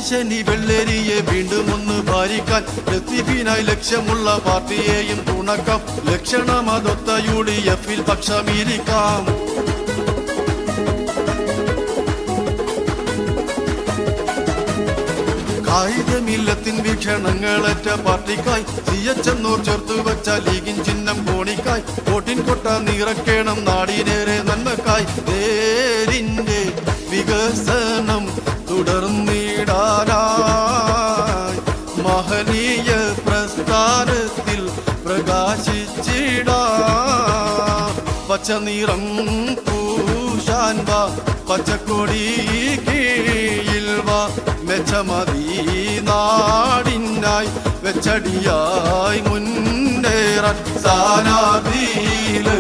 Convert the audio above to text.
ശനി വെള്ളരിയെ വീണ്ടും ഒന്ന് ഭാരിക്കാൻ ലത്തീഫിനായി ലക്ഷ്യമുള്ള പാർട്ടിയെയും തുണക്കാം. ലക്ഷണമതൊത്ത UDF-ൽ പക്ഷമിരിക്കാം. കായികമില്ലത്തിൻ വീക്ഷണങ്ങളറ്റ പാർട്ടിക്കായി CH ചേർത്തു വച്ച ലീഗിൻ ചിഹ്നം കോണിക്കായി. വോട്ടിൻ കൊട്ട നിറക്കണം നാടിനേറെ നന്മക്കായി. നേരിന്റെ വികസനം തുടർന്നിടാനായി മഹനീയ പ്രസ്ഥാനത്തിൽ പ്രകാശിച്ചിടാം. പച്ച നിറം പൂശാൻ വാ, പച്ചക്കൊടി കീഴിൽ വാ. മെച്ചമതി നാടിനായി വെച്ചടിയായി മുന്നേറാൻ സ്ഥാനാർത്ഥിയില്